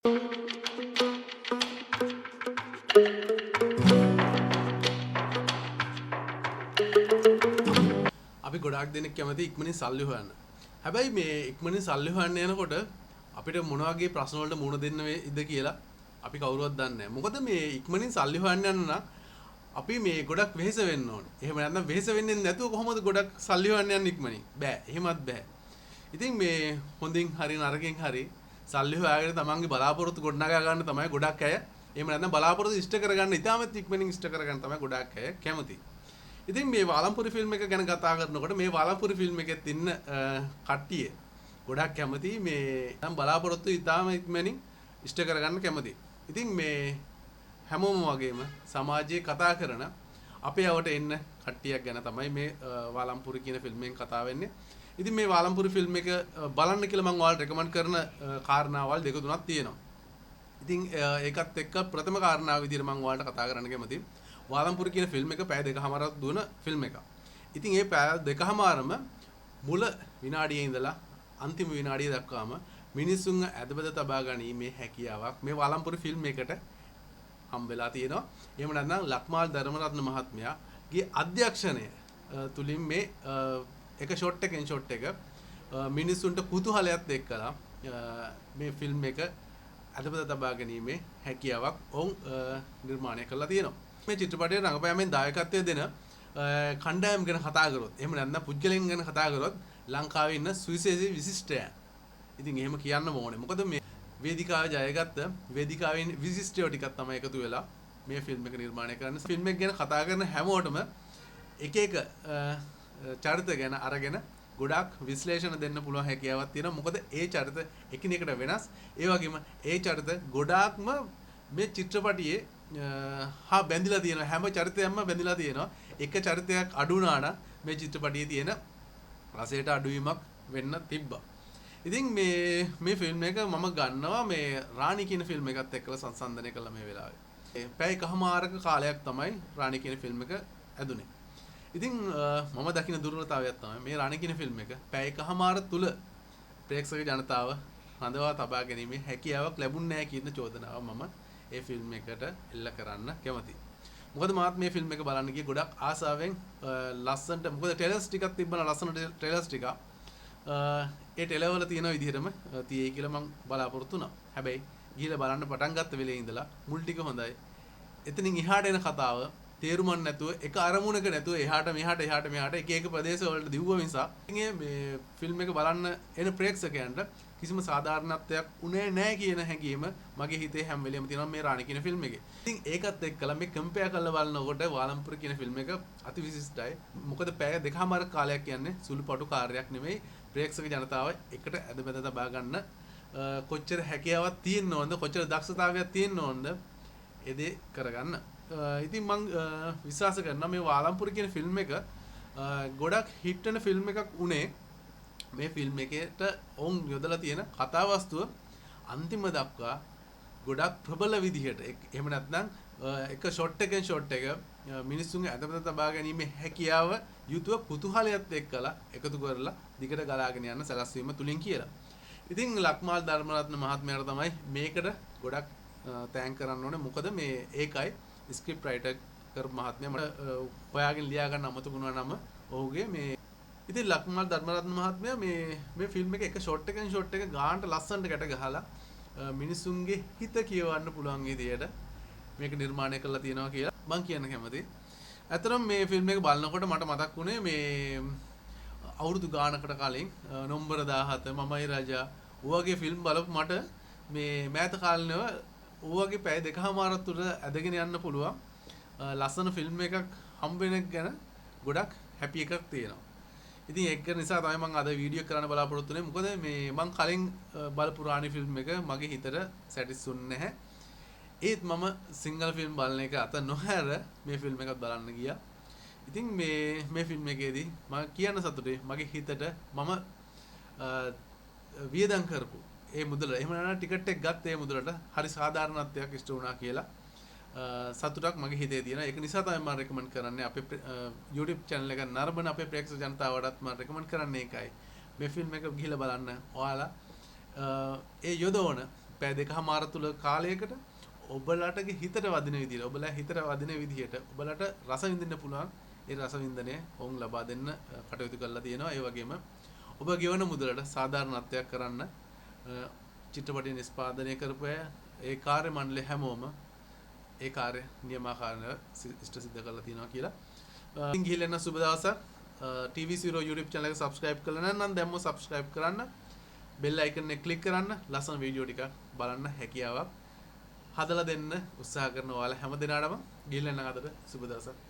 අපි ගොඩාක් දෙනෙක් කැමති ඉක්මනින් සල්ලි හොයන්න. හැබැයි මේ ඉක්මනින් සල්ලි හොයන්න යනකොට අපිට මොන වගේ ප්‍රශ්න වලට මුහුණ දෙන්න වෙයිද කියලා අපි කවුරුවත් දන්නේ නැහැ. මොකද මේ ඉක්මනින් සල්ලි හොයන්න යන්න නම් අපි මේ ගොඩක් වෙහෙස වෙන්න ඕනේ. එහෙම නැත්නම් වෙහෙස වෙන්නේ නැතුව කොහොමද ගොඩක් සල්ලි හොයන්න යන්න ඉක්මනින්? බෑ. එහෙමත් බෑ. ඉතින් මේ හොඳින් හරි නරකින් හරි සල්ලි හොයාගෙන තමන්ගේ බලාපොරොත්තු ගොඩනගා ගන්න තමයි ගොඩක් අය. එහෙම නැත්නම් බලාපොරොත්තු ඉෂ්ට කරගන්න ඉතාමත් ඉක්මනින් ඉෂ්ට කරගන්න තමයි ගොඩක් අය කැමති. ඉතින් මේ වාලම්පුරි ෆිල්ම් එක ගැන කතා කරනකොට මේ වාලම්පුරි ෆිල්ම් එකෙත් ඉන්න කට්ටිය ගොඩක් කැමති මේ නම් බලාපොරොත්තු ඉතාම ඉක්මනින් ඉෂ්ට කරගන්න කැමති. ඉතින් මේ හැමෝම වගේම සමාජයේ කතා කරන අපේ අවට එන්න කට්ටියක් ගැන තමයි මේ වාලම්පුරි කියන ෆිල්ම් එකෙන් කතා වෙන්නේ. ඉතින් මේ වාලම්පුරි ෆිල්ම් එක බලන්න කියලා මම ඔයාලට රෙකමන්ඩ් කරන කාරණාවල් දෙක තුනක් තියෙනවා. ඉතින් ඒකත් එක්ක ප්‍රථම කාරණාව විදිහට මම ඔයාලට කතා කරන්න කැමතියි. වාලම්පුරි කියන ෆිල්ම් එක පැය දෙකමාරක් දුවන ෆිල්ම් එකක්. ඉතින් මේ පැය දෙකමාරම මුල විනාඩියේ ඉඳලා අන්තිම විනාඩිය දක්වාම මිනිසුන් ඇදබද තබා ගැනීමේ හැකියාවක් මේ වාලම්පුරි ෆිල්ම් එකට හම්බෙලා තියෙනවා. එහෙම නැත්නම් ලක්මාල් ධර්මරත්න මහත්මයාගේ අධ්‍යක්ෂණය තුලින් මේ එක ෂොට් එකෙන් ෂොට් එක මිනිසුන්ට කුතුහලයක් එක්කලා මේ ෆිල්ම් එක ඇදබද තබා ගැනීමේ හැකියාවක් ඔවුන් නිර්මාණය කරලා තියෙනවා. මේ චිත්‍රපටයේ රංගපෑමෙන් දායකත්වය දෙන කණ්ඩායම් ගැන කතා කරොත් එහෙම නැත්නම් පුද්ගලයන් ගැන කතා කරොත් ලංකාවේ ඉන්න සුවිශේෂී විශිෂ්ටයන්. ඉතින් එහෙම කියන්න ඕනේ. මොකද මේ වේදිකාවේ ජයගත්ත වේදිකාවේ විශිෂ්ටයෝ ටිකක් තමයි එකතු වෙලා මේ ෆිල්ම් එක නිර්මාණය කරන්නේ. ෆිල්ම් එක ගැන කතා කරන හැමෝටම එක එක චරිත ගැන අරගෙන ගොඩාක් විශ්ලේෂණ දෙන්න පුළුවන් හැකියාවක් තියෙනවා. මොකද ඒ චරිත එකිනෙකට වෙනස්. ඒ වගේම ඒ චරිත ගොඩාක්ම මේ චිත්‍රපටියේ හා බැඳිලා තියෙනවා. හැම චරිතයක්ම බැඳිලා තියෙනවා. එක චරිතයක් අඩු වුණා නම් මේ චිත්‍රපටියේ තියෙන රසයට අඩුවීමක් වෙන්න තිබ්බා. ඉතින් මේ ෆිල්ම් එක මම ගන්නවා මේ රාණි කියන ෆිල්ම් එකත් එක්කලා සංසන්දනය කළා මේ වෙලාවේ. පැය එකමාරක කාලයක් තමයි රාණි කියන ෆිල්ම් එක ඇදුනේ. ඉතින් මම දකින දුර්වලතාවයක් තමයි මේ රාණි කියන ෆිල්ම් එක පැය එකමාර තුල ප්‍රේක්ෂක ජනතාව රඳවා තබා ගැනීමේ හැකියාවක් ලැබුණ නැහැ කියන චෝදනාව මම ඒ ෆිල්ම් එකට එල්ල කරන්න කැමතියි. මොකද මාත් මේ ෆිල්ම් එක බලන්න ගියේ ගොඩක් ආසාවෙන් ලස්සනට. මොකද ට්‍රේලර්ස් ටිකක් තිබ්බන ලස්සන ට්‍රේලර්ස් ටිකක්. ඒ ට්‍රේලර් වල තියෙන විදිහටම තියෙයි කියලා මම බලාපොරොත්තු වුණා. හැබැයි ගිහලා බලන්න පටන් ගත්ත වෙලේ ඉඳලා මුල් ටික හොඳයි. එතනින් එහාට එන කතාව තේරුමක් නැතුව එක අරමුණක නැතුව එහාට මෙහාට එක එක ප්‍රදේශ වලට දිව්ව නිසා මේ ෆිල්ම් එක බලන්න එන ප්‍රේක්ෂකයන්ට කිසිම සාධාරණත්වයක් උනේ නැහැ කියන හැඟීම මගේ හිතේ හැම වෙලෙම තියෙනවා මේ රාණි කියන ෆිල්ම් එකේ. ඉතින් ඒකත් එක්කලා මේ කම්පෙයාර් කරලා බලනකොට වාලම්පුර කියන ෆිල්ම් එක අති විශිෂ්ටයි. මොකද පැය දෙකමාර කාලයක් කියන්නේ සුළුපටු කාර්යයක් නෙමෙයි. ප්‍රේක්ෂක ජනතාව එකට ඇද බැඳ තබා ගන්න කොච්චර හැකියාවක් තියෙන්න ඕනද, කොච්චර දක්ෂතාවයක් තියෙන්න ඕනද ඒ දේ කරගන්න. ඉතින් මම විශ්වාස කරනවා මේ වාලම්පුර කියන ෆිල්ම් එක ගොඩක් හිට් වෙන ෆිල්ම් එකක් උනේ මේ ෆිල්ම් එකේට ඔවුන් යොදලා තියෙන කතා වස්තුව අන්තිම දක්වා ගොඩක් ප්‍රබල විදිහට එහෙම නැත්නම් එක ෂොට් එකෙන් ෂොට් එක මිනිස්සුන්ගේ අතපත තබා ගැනීමේ හැකියාව යුතුව කුතුහලයත් එක්කලා එකතු කරලා දිගට ගලාගෙන යන සැලැස්වීම තුලින් කියලා. ඉතින් ලක්මාල් ධර්මරත්න මහත්මයාට තමයි මේකට ගොඩක් තෑන්ක් කරන්න ඕනේ. මොකද මේ ඒකයි ස්ක්‍රිප්ට් රයිටර් කර මහත්මයා මට හොයාගෙන ලියා ගන්න අමතක වුණා නම ඔහුගේ මේ. ඉතින් ලක්මාල් ධර්මරත්න මහත්මයා මේ ෆිල්ම් එක ෂොට් එකෙන් ෂොට් එක ගානට ලස්සනට ගැට ගහලා මිනිසුන්ගේ හිත කියවන්න පුළුවන් විදියට මේක නිර්මාණය කරලා තියෙනවා කියලා මම කියන්න කැමතියි. ඇත්තටම මේ ෆිල්ම් එක බලනකොට මට මතක් වුණේ මේ අවුරුදු ගානකට කලින් නොම්බර 17 මමයි රජා ඔයගේ ෆිල්ම් බලපු මට මේ මෑත කාලේනව ඔයගේ පැය දෙකමාරක් තුර ඇදගෙන යන්න පුළුවන් ලස්සන ෆිල්ම් එකක් හම්බ වෙන එක ගැන ගොඩක් හැපි එකක් තියෙනවා. ඉතින් ඒක නිසා තමයි මම අද වීඩියෝ කරන්න බලාපොරොත්තු වෙන්නේ. මොකද මේ මම කලින් බලපු රාණි ෆිල්ම් එක මගේ හිතට සැටිස්ෆුන්නේ නැහැ. ඒත් මම සිංගල් ෆිල්ම් බලන එක අත නොහැර මේ ෆිල්ම් එකත් බලන්න ගියා. ඉතින් මේ ෆිල්ම් එකේදී මම කියන්න සතුටුයි මගේ හිතට මම වියදම් කරපු ඒ මුදල එහෙම නැත්නම් ටිකට් එක ගත්ත ඒ මුදලට හරි සාධාරණත්වයක් ඉෂ්ට වුණා කියලා සතුටක් මගේ හිතේ තියෙනවා. ඒක නිසා තමයි මම රෙකමන්ඩ් කරන්නේ අපේ YouTube channel එක නරඹන අපේ ප්‍රේක්ෂක ජනතාවටත් මම රෙකමන්ඩ් කරන්නේ ඒකයි. මේ ෆිල්ම් එක ගිහිල්ලා බලන්න. ඔයාලා ඒ යොදවන පැය දෙකමාර තුල කාලයකට ඔබලටගේ හිතට වදින විදිහට ඔබලා හිතට වදින විදිහට ඔබලට රස විඳින්න පුළුවන් ඒ රස විඳිනය ඔවුන් ලබා දෙන්න කටයුතු කරලා තියෙනවා. ඒ වගේම ඔබ ගෙවන මුදලට සාධාරණත්වයක් කරන්න චිත්‍රපටය නිෂ්පාදනය කරපු අය ඒ කාර්ය මණ්ඩලය හැමෝම ඒ කාර්ය නියමාකාරව ඉෂ්ට සිද්ධ කරලා තියෙනවා කියලා. ඉතින් ගිහිල්ලා යන සුබ දවසක්. TV0 YouTube channel එක subscribe කරලා නැත්නම් දැම්ම subscribe කරන්න. bell icon එක click කරන්න. ලස්සන වීඩියෝ ටිකක් බලන්න හැකියාවක් හදලා දෙන්න උත්සාහ කරන ඔයාලා හැම දිනාටම ගිහිල්ලා යන අතර සුබ දවසක්.